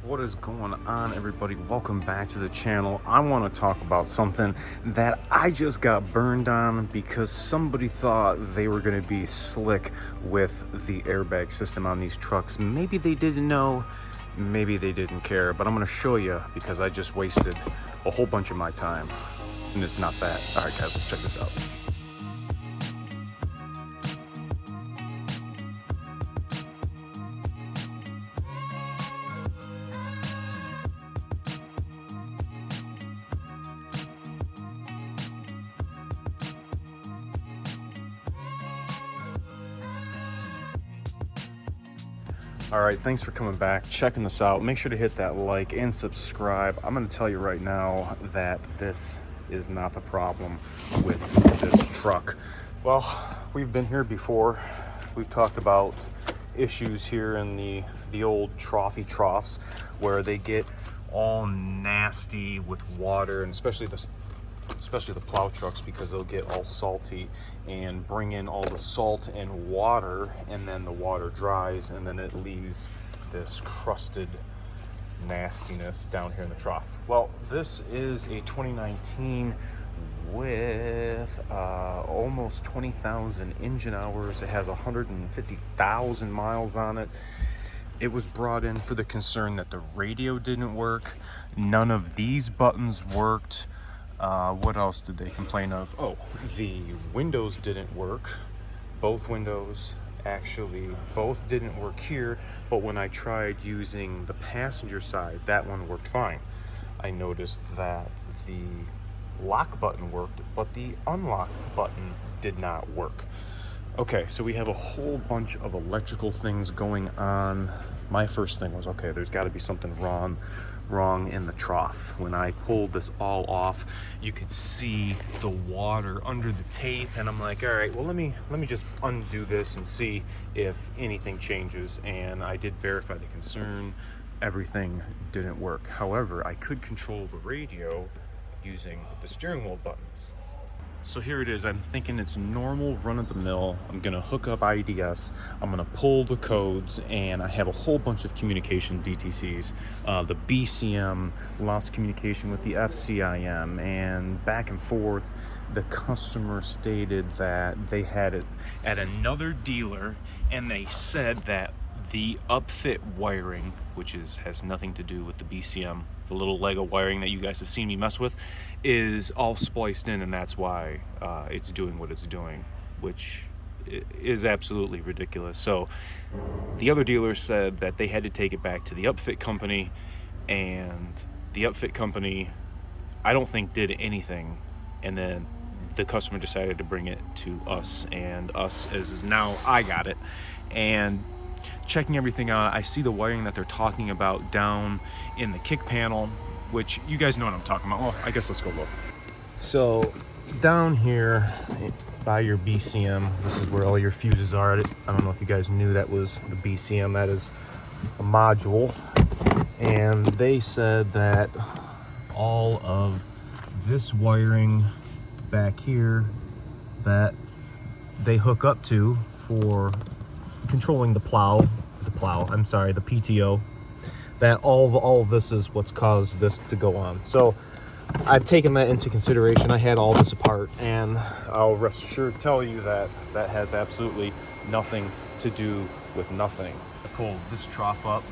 What is going on, everybody? Welcome back to the channel. I want to talk about something that I just got burned on because somebody thought they were going to be slick with the airbag system on these trucks. Maybe they didn't know, maybe they didn't care, but I'm going to show you because I just wasted a whole bunch of my time and it's not that. All right, guys, let's check this out. All right, thanks for coming back, checking this out. Make sure to hit that like and subscribe. I'm gonna tell you right now that this is not the problem with this truck. Well, we've been here before. We've talked about issues here in the old trophy troughs where they get all nasty with water, and especially the plow trucks, because they'll get all salty and bring in all the salt and water, and then the water dries and then it leaves this crusted nastiness down here in the trough. Well, this is a 2019 with almost 20,000 engine hours. It has 150,000 miles on it. It was brought in for the concern that the radio didn't work. None of these buttons worked. What else did they complain of? Oh, the windows didn't work. Both windows, actually, both didn't work here, but when I tried using the passenger side, that one worked fine. I noticed that the lock button worked, but the unlock button did not work. Okay, so we have a whole bunch of electrical things going on. My first thing was, okay, there's got to be something wrong in the trough. When I pulled this all off, you could see the water under the tape, and I'm like, all right, well, let me just undo this and see if anything changes. And I did verify the concern. Everything didn't work. However, I could control the radio using the steering wheel buttons. So here it is. I'm thinking it's normal run-of-the-mill. I'm gonna hook up IDS, I'm gonna pull the codes, and I have a whole bunch of communication DTCs. The BCM lost communication with the FCIM, and back and forth. The customer stated that they had it at another dealer, and they said that the upfit wiring, which has nothing to do with the BCM, the little Lego wiring that you guys have seen me mess with, is all spliced in, and that's why it's doing what it's doing, which is absolutely ridiculous. So the other dealer said that they had to take it back to the upfit company, and the upfit company, I don't think, did anything, and then the customer decided to bring it to us, and us as is now I got it. And checking everything out, I see the wiring that they're talking about down in the kick panel, which you guys know what I'm talking about. Well, I guess let's go look. So down here by your BCM, this is where all your fuses are. I don't know if you guys knew that was the BCM. That is a module, and they said that all of this wiring back here that they hook up to for controlling the PTO, that all of this is what's caused this to go on. So I've taken that into consideration. I had all this apart, and I'll rest assured tell you that that has absolutely nothing to do with nothing. I pulled this trough up,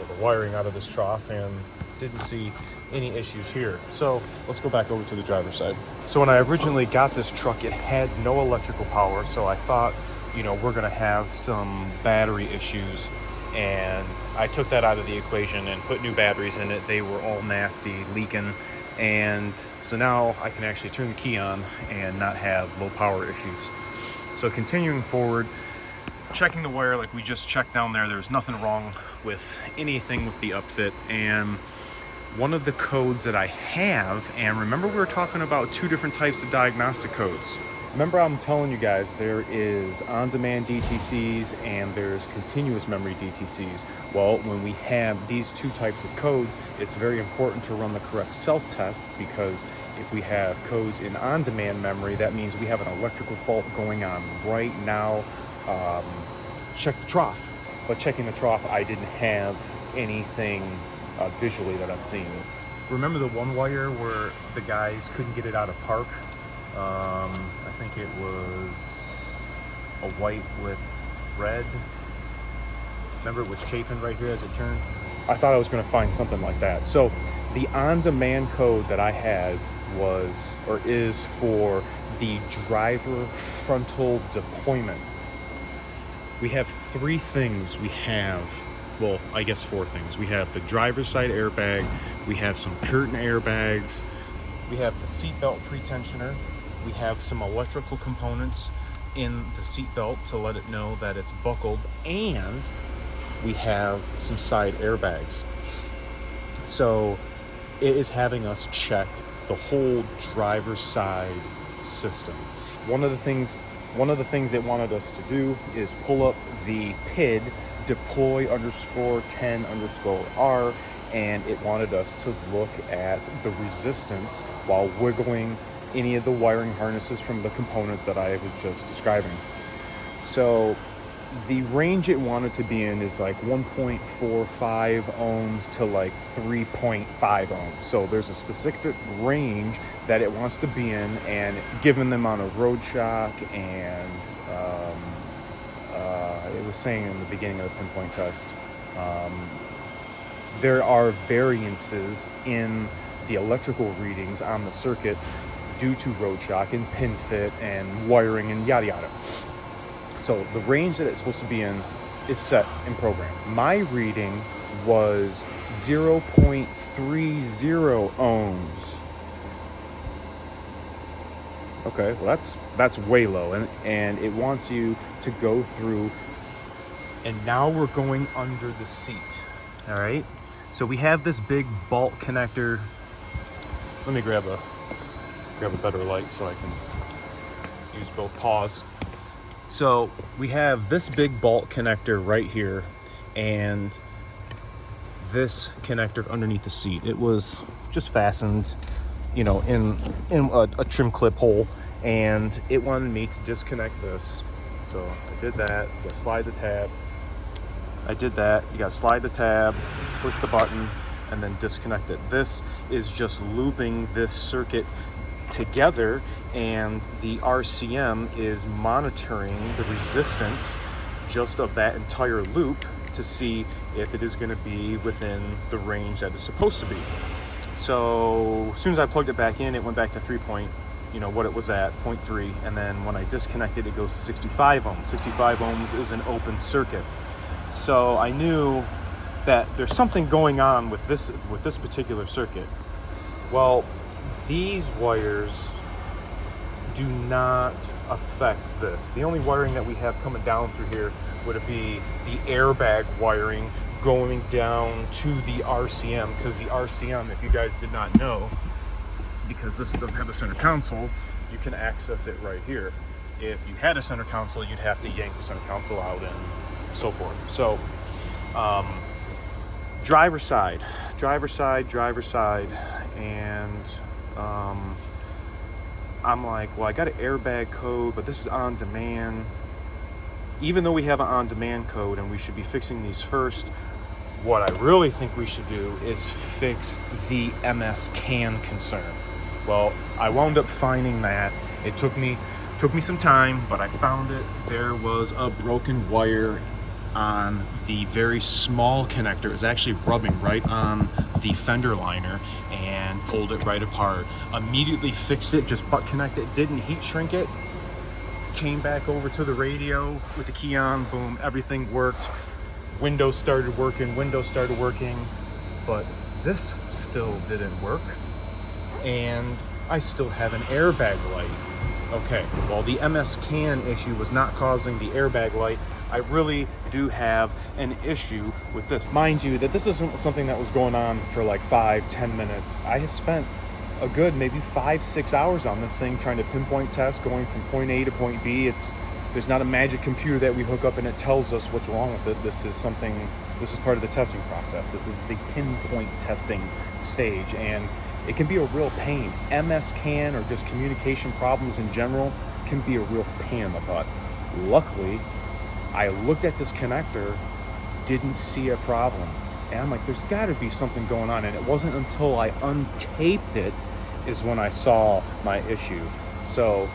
the wiring out of this trough, and didn't see any issues here. So let's go back over to the driver's side. So when I originally got this truck, it had no electrical power, so I thought, you know, we're gonna have some battery issues, and I took that out of the equation and put new batteries in it. They were all nasty, leaking, and so now I can actually turn the key on and not have low power issues. So continuing forward, checking the wire like we just checked down there, there's nothing wrong with anything with the upfit. And one of the codes that I have, and remember we were talking about two different types of diagnostic codes. Remember, I'm telling you guys, there is on-demand DTCs and there's continuous memory DTCs. Well, when we have these two types of codes, it's very important to run the correct self-test, because if we have codes in on-demand memory, that means we have an electrical fault going on right now. Check the trough. But checking the trough, I didn't have anything visually that I've seen. Remember the one wire where the guys couldn't get it out of park? I think it was a white with red. Remember, it was chafing right here as it turned? I thought I was going to find something like that. So the on-demand code that I had was, or is, for the driver frontal deployment. We have three things we have. Well, I guess four things. We have the driver's side airbag, we have some curtain airbags, we have the seatbelt pretensioner, we have some electrical components in the seatbelt to let it know that it's buckled, and we have some side airbags. So it is having us check the whole driver's side system. One of the things it wanted us to do is pull up the PID deploy_10_R, and it wanted us to look at the resistance while wiggling any of the wiring harnesses from the components that I was just describing. So the range it wanted to be in is like 1.45 ohms to like 3.5 ohms. So there's a specific range that it wants to be in, and given them on a road shock, and it was saying in the beginning of the pinpoint test, there are variances in the electrical readings on the circuit due to road shock and pin fit and wiring and yada yada. So the range that it's supposed to be in is set in program. My reading was 0.30 ohms. Okay, well that's way low, and it wants you to go through, and now we're going under the seat. All right, so we have this big bolt connector. Let me grab a better light so I can use both paws. So we have this big bolt connector right here, and this connector underneath the seat. It was just fastened, in a trim clip hole, and it wanted me to disconnect this. So I did that. You gotta slide the tab. I did that. You gotta slide the tab, push the button, and then disconnect it. This is just looping this circuit together, and the RCM is monitoring the resistance just of that entire loop to see if it is going to be within the range that it's supposed to be. So as soon as I plugged it back in, it went back to what it was at, 0.3, and then when I disconnected, it goes to 65 ohms. 65 ohms is an open circuit. So I knew that there's something going on with this particular circuit. Well, these wires do not affect this. The only wiring that we have coming down through here would be the airbag wiring going down to the RCM, because the RCM, if you guys did not know, because this doesn't have a center console, you can access it right here. If you had a center console, you'd have to yank the center console out and so forth. So driver side, and I'm like, well, I got an airbag code, but this is on demand. Even though we have an on-demand code and we should be fixing these first, what I really think we should do is fix the MS CAN concern. Well, I wound up finding that. It took me some time, but I found it. There was a broken wire on the very small connector. It was actually rubbing right on the fender liner and pulled it right apart. Immediately fixed it, just butt connect it, didn't heat shrink it. Came back over to the radio with the key on, boom, everything worked. Windows started working, but this still didn't work. And I still have an airbag light. Okay, well, the MS CAN issue was not causing the airbag light. I really do have an issue with this. Mind you, that this isn't something that was going on for like 5-10 minutes. I have spent a good maybe 5-6 hours on this thing trying to pinpoint test, going from point A to point B. There's not a magic computer that we hook up and it tells us what's wrong with it. This is part of the testing process. This is the pinpoint testing stage, and it can be a real pain. MS CAN, or just communication problems in general, can be a real pain in the butt. Luckily, I looked at this connector, didn't see a problem. And I'm like, there's got to be something going on. And it wasn't until I untaped it is when I saw my issue. So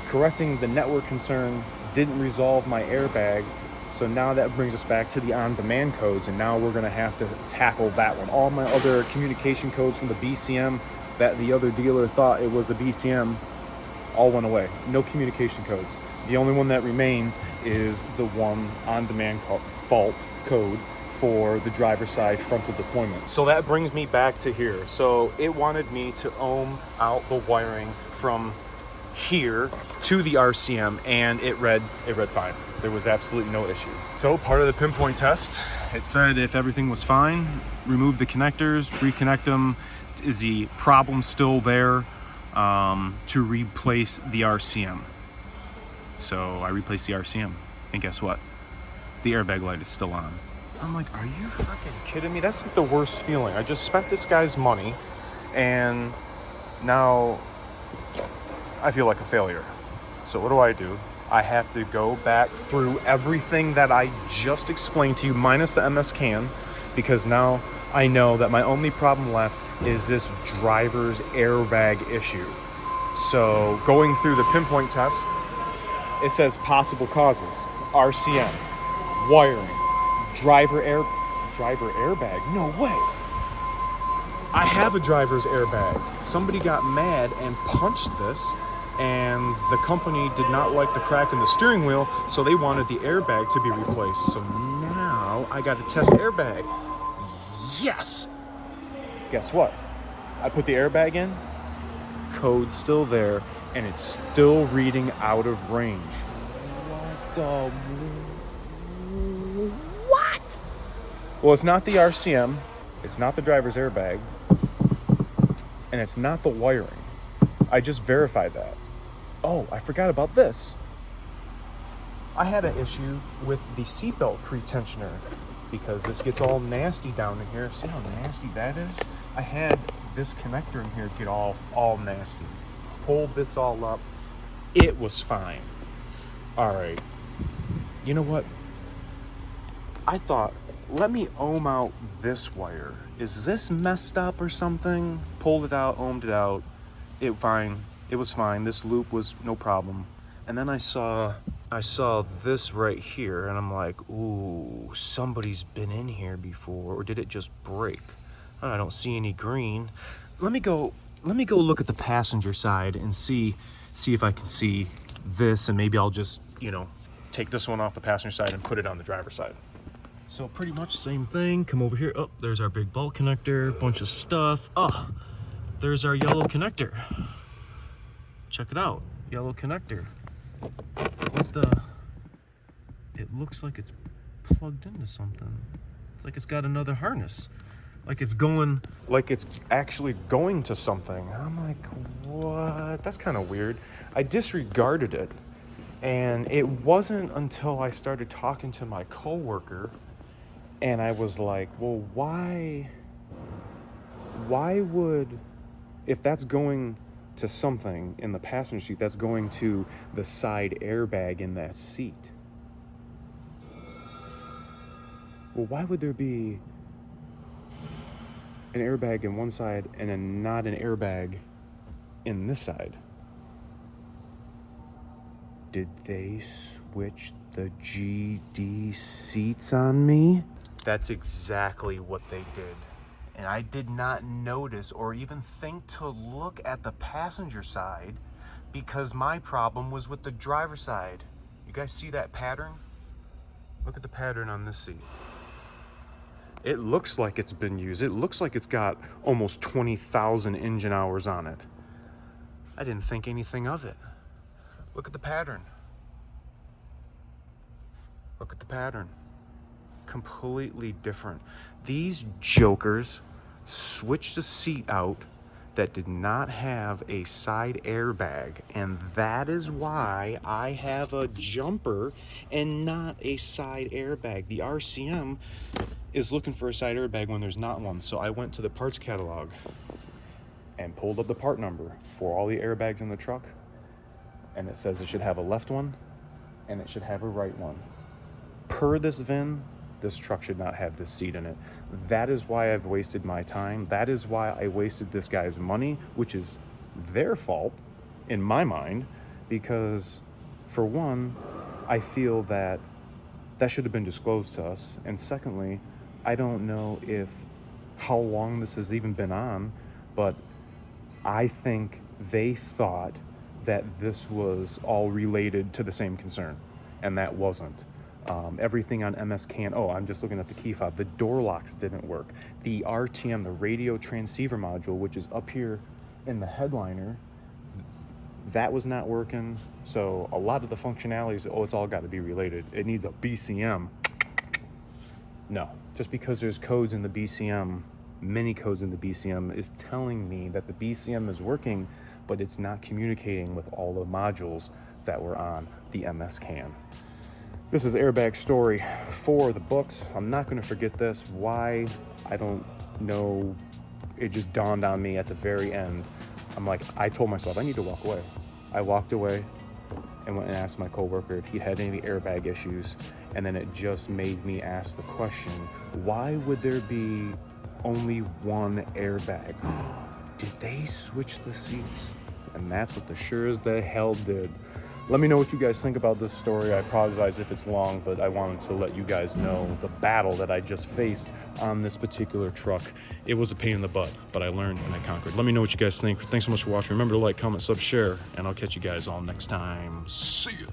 correcting the network concern didn't resolve my airbag. So now that brings us back to the on-demand codes, and now we're gonna have to tackle that one. All my other communication codes from the BCM that the other dealer thought it was a BCM all went away. No communication codes. The only one that remains is the one on-demand fault code for the driver's side frontal deployment. So that brings me back to here. So it wanted me to ohm out the wiring from here to the RCM, and it read fine. There was absolutely no issue. So part of the pinpoint test, it said if everything was fine, remove the connectors, reconnect them. Is the problem still there to replace the RCM? So I replaced the RCM, and guess what? The airbag light is still on. I'm like, are you freaking kidding me? That's like the worst feeling. I just spent this guy's money, and now I feel like a failure. So what do? I have to go back through everything that I just explained to you, minus the MS can, because now I know that my only problem left is this driver's airbag issue. So going through the pinpoint test, it says possible causes: RCM, wiring, driver airbag. No way. I have a driver's airbag. Somebody got mad and punched this, and the company did not like the crack in the steering wheel, so they wanted the airbag to be replaced. So now I got to test airbag. Yes! Guess what? I put the airbag in, code's still there, and it's still reading out of range. What? Well, it's not the RCM, it's not the driver's airbag, and it's not the wiring. I just verified that. Oh, I forgot about this. I had an issue with the seatbelt pretensioner because this gets all nasty down in here. See how nasty that is? I had this connector in here get all nasty. Pulled this all up. It was fine. All right. You know what? I thought, let me ohm out this wire. Is this messed up or something? Pulled it out, ohmed it out. It was fine. This loop was no problem. And then I saw this right here, and I'm like, ooh, somebody's been in here before, or did it just break? I don't see any green. Let me go look at the passenger side and see if I can see this, and maybe I'll just, take this one off the passenger side and put it on the driver's side. So pretty much same thing. Come over here. Oh, there's our big bulk connector, bunch of stuff. Oh, there's our yellow connector. Check it out, yellow connector. It looks like it's plugged into something. It's like it's got another harness. Like it's actually going to something. I'm like, what? That's kind of weird. I disregarded it. And it wasn't until I started talking to my coworker, and I was like, well, why would, if that's going to something in the passenger seat, that's going to the side airbag in that seat. Well, why would there be an airbag in one side and then not an airbag in this side? Did they switch the GD seats on me? That's exactly what they did. And I did not notice or even think to look at the passenger side because my problem was with the driver's side. You guys see that pattern? Look at the pattern on this seat. It looks like it's been used. It looks like it's got almost 20,000 engine hours on it. I didn't think anything of it. Look at the pattern. Look at the pattern. Completely different. These jokers switched a seat out that did not have a side airbag, and that is why I have a jumper and not a side airbag. The RCM is looking for a side airbag when there's not one, so I went to the parts catalog and pulled up the part number for all the airbags in the truck, and it says it should have a left one and it should have a right one. Per this VIN, this truck should not have this seat in it. That is why I've wasted my time. That is why I wasted this guy's money, which is their fault in my mind, because for one, I feel that should have been disclosed to us. And secondly, I don't know how long this has even been on, but I think they thought that this was all related to the same concern, and that wasn't. Everything on MS can, I'm just looking at the key fob. The door locks didn't work. The RTM, the radio transceiver module, which is up here in the headliner, that was not working. So a lot of the functionalities, it's all got to be related. It needs a BCM. No, just because there's codes in the BCM, many codes in the BCM, is telling me that the BCM is working, but it's not communicating with all the modules that were on the MS can. This is Airbag's story for the books. I'm not going to forget this. Why? I don't know. It just dawned on me at the very end. I told myself I need to walk away. I walked away and went and asked my coworker if he had any airbag issues. And then it just made me ask the question, why would there be only one airbag? Did they switch the seats? And that's what the sure as the hell did. Let me know what you guys think about this story. I apologize if it's long, but I wanted to let you guys know the battle that I just faced on this particular truck. It was a pain in the butt, but I learned and I conquered. Let me know what you guys think. Thanks so much for watching. Remember to like, comment, sub, share, and I'll catch you guys all next time. See ya.